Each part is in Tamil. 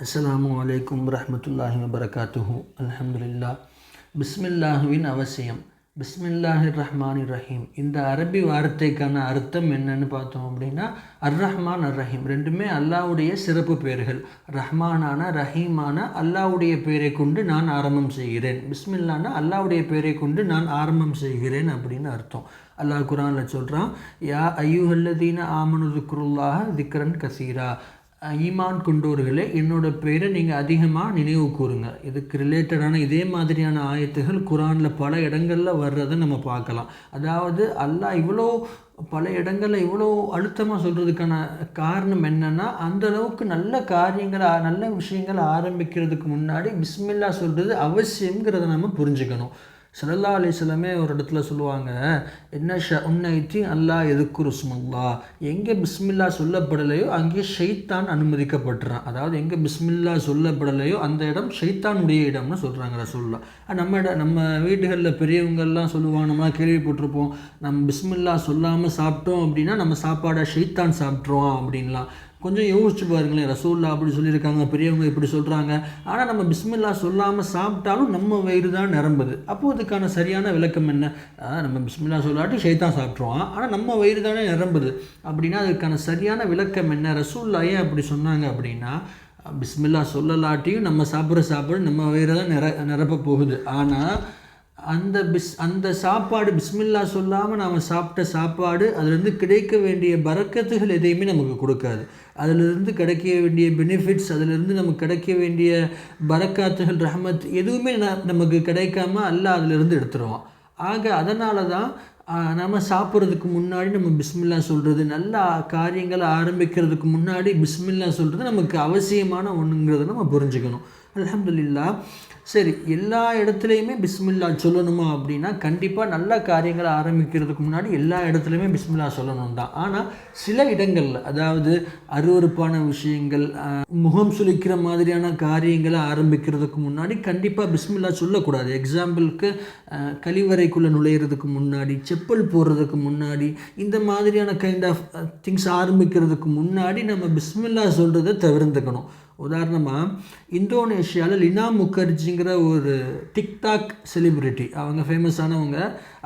அஸ்ஸலாமு அலைக்கும் வரஹ்மத்துல்லாஹி வபரகாத்துஹு. அல்ஹம்துலில்லாஹ். பிஸ்மில்லாஹுவின் அவசியம். பிஸ்மில்லாஹிர் ரஹ்மானிர் ரஹீம். இந்த அரபி வார்த்தைக்கான அர்த்தம் என்னன்னு பார்த்தோம் அப்படின்னா, அர் ரஹ்மான் அர் ரஹீம் ரெண்டுமே அல்லாஹ்வுடைய சிறப்பு பெயர்கள். ரஹ்மானான ரஹீமான அல்லாஹ்வுடைய பெயரை கொண்டு நான் ஆரம்பம் செய்கிறேன். பிஸ்மில்லானா அல்லாஹ்வுடைய பெயரை கொண்டு நான் ஆரம்பம் செய்கிறேன் அப்படின்னு அர்த்தம். அல்லாஹ் குர்ஆனில் சொல்கிறான், யா அய்யுஹல்லதீன ஆமனு ذிக்ருல்லாஹ திக்ரன் கசீரா. ஈமான் கொண்டோர்களே, என்னோட பெயரை நீங்கள் அதிகமாக நினைவு கூறுங்க. இதுக்கு ரிலேட்டடான இதே மாதிரியான ஆயத்துகள் குர்ஆனில் பல இடங்களில் வர்றதை நம்ம பார்க்கலாம். அதாவது அல்லாஹ் இவ்வளோ பல இடங்களில் இவ்வளோ அழுத்தமாக சொல்கிறதுக்கான காரணம் என்னென்னா, அந்தளவுக்கு நல்ல காரியங்களை நல்ல விஷயங்களை ஆரம்பிக்கிறதுக்கு முன்னாடி பிஸ்மில்லா சொல்கிறது அவசியங்கிறத நம்ம புரிஞ்சுக்கணும். ஸல்லல்லாஹு அலைஹி வஸல்லம் ஒரு இடத்துல சொல்லுவாங்க, என்ன உன்னைத்தி அல்லாஹ் எதுக்குரு சுமல்லா. எங்கே பிஸ்மில்லா சொல்லப்படலையோ அங்கே ஷைத்தான் அனுமதிக்கப்பட்டுறான். அதாவது எங்கே பிஸ்மில்லா சொல்லப்படலையோ அந்த இடம் ஷைத்தானுடைய இடம்னு சொல்கிறாங்க ரசூலுல்லாஹ். நம்ம வீடுகளில் பெரியவங்கள்லாம் சொல்லுவாங்க, நம்மளாம் கேள்விப்பட்டிருப்போம், நம்ம பிஸ்மில்லா சொல்லாமல் சாப்பிட்டோம் அப்படின்னா நம்ம சாப்பாடை ஷைத்தான் சாப்பிட்ருவான் அப்படின்லாம். கொஞ்சம் யோசிச்சு பாருங்களேன், ரசூலுல்லாஹ் அப்படி சொல்லியிருக்காங்க, பெரியவங்க இப்படி சொல்கிறாங்க. ஆனால் நம்ம பிஸ்மில்லா சொல்லாமல் சாப்பிட்டாலும் நம்ம வயிறு தான் நிரம்புது. அப்போது அதுக்கான சரியான விளக்கம் என்ன? நம்ம பிஸ்மில்லா சொல்லாட்டி ஷைத்தான் சாப்பிட்ருவான், ஆனால் நம்ம வயிறு தானே நிரம்புது. அப்படின்னா அதுக்கான சரியான விளக்கம் என்ன? ரசூலுல்லாஹ் ஏன் அப்படி சொன்னாங்க அப்படின்னா, பிஸ்மில்லா சொல்லலாட்டியும் நம்ம சாப்பிட்ற சாப்பாடு நம்ம வயிறு தான் நிரப்ப போகுது. ஆனால் அந்த சாப்பாடு பிஸ்மில்லா சொல்லாமல் நாம் சாப்பிட்ட சாப்பாடு அதிலிருந்து கிடைக்க வேண்டிய பரக்கத்துகள் எதையுமே நமக்கு கொடுக்காது. அதிலிருந்து கிடைக்க வேண்டிய பெனிஃபிட்ஸ், அதிலிருந்து நமக்கு கிடைக்க வேண்டிய பரக்காத்துகள், ரஹமத் எதுவுமே நமக்கு கிடைக்காம அல்லாஹ் அதிலிருந்து எடுத்துருவான். ஆக அதனால தான் நம்ம சாப்பிட்றதுக்கு முன்னாடி நம்ம பிஸ்மில்லா சொல்கிறது, நல்ல காரியங்களை ஆரம்பிக்கிறதுக்கு முன்னாடி பிஸ்மில்லா சொல்கிறது நமக்கு அவசியமான ஒன்றுங்கிறத நம்ம புரிஞ்சுக்கணும். அல்ஹம்துலில்லாஹ். சரி, எல்லா இடத்துலையுமே பிஸ்மில்லா சொல்லணுமா அப்படின்னா, கண்டிப்பாக நல்ல காரியங்களை ஆரம்பிக்கிறதுக்கு முன்னாடி எல்லா இடத்துலையுமே பிஸ்மில்லா சொல்லணும் தான். ஆனால் சில இடங்களில், அதாவது அருவருப்பான விஷயங்கள், முகம் சுளிக்கிற மாதிரியான காரியங்களை ஆரம்பிக்கிறதுக்கு முன்னாடி கண்டிப்பாக பிஸ்மில்லா சொல்லக்கூடாது. எக்ஸாம்பிளுக்கு கழிவறைக்குள்ளே நுழையிறதுக்கு முன்னாடி, செப்பல் போடுறதுக்கு முன்னாடி, இந்த மாதிரியான கைண்ட் ஆஃப் திங்ஸ் ஆரம்பிக்கிறதுக்கு முன்னாடி நம்ம பிஸ்மில்லா சொல்கிறத தவிர்த்துக்கணும். உதாரணமாக, இந்தோனேஷியாவில் லினா முகர்ஜிங்கிற ஒரு டிக்டாக் செலிப்ரிட்டி, அவங்க ஃபேமஸானவங்க,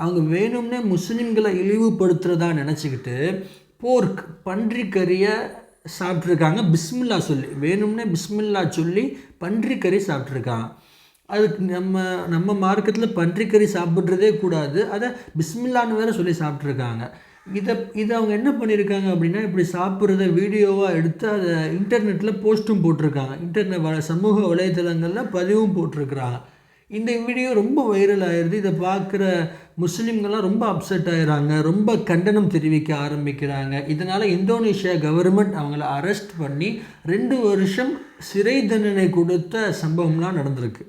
அவங்க வேணும்னே முஸ்லீம்களை இழிவுபடுத்துகிறதா நினச்சிக்கிட்டு பன்றிக்கறியை சாப்பிட்ருக்காங்க. பிஸ்மில்லா சொல்லி, வேணும்னே பிஸ்மில்லா சொல்லி பன்றிக்கறி சாப்பிட்ருக்காங்க. அதுக்கு நம்ம மார்க்கத்தில் பன்றிக்கறி சாப்பிட்றதே கூடாது, அதை பிஸ்மில்லான்னு வேறு சொல்லி சாப்பிட்ருக்காங்க. இதை அவங்க என்ன பண்ணியிருக்காங்க அப்படின்னா, இப்படி சாப்பிட்றத வீடியோவாக எடுத்து அதை இன்டர்நெட்டில் போஸ்ட்டும் போட்டிருக்காங்க. சமூக வலைதளங்களில் பதிவும் போட்டிருக்கிறாங்க. இந்த வீடியோ ரொம்ப வைரல் ஆயிடுது. இதை பார்க்குற முஸ்லீம்கள்லாம் ரொம்ப அப்செட் ஆகிறாங்க, ரொம்ப கண்டனம் தெரிவிக்க ஆரம்பிக்கிறாங்க. இதனால் இந்தோனேஷியா கவர்மெண்ட் அவங்கள அரெஸ்ட் பண்ணி 2 வருஷம் சிறை தண்டனை கொடுத்த சம்பவம்லாம் நடந்திருக்கு.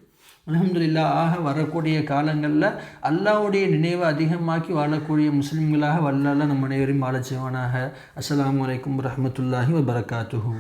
அல்ஹம்துலில்லாஹ். ஆக வரக்கூடிய காலங்களில் அல்லாஹ்வுடைய நினைவை அதிகமாக்கி வாழக்கூடிய முஸ்லீம்களாக வல்லல்லாஹ் நம் அனைவரையும் வாழச் செய்வானாக. அஸ்ஸலாமு அலைக்கும் வரஹ்மத்துல்லாஹி வபரகாத்துஹு.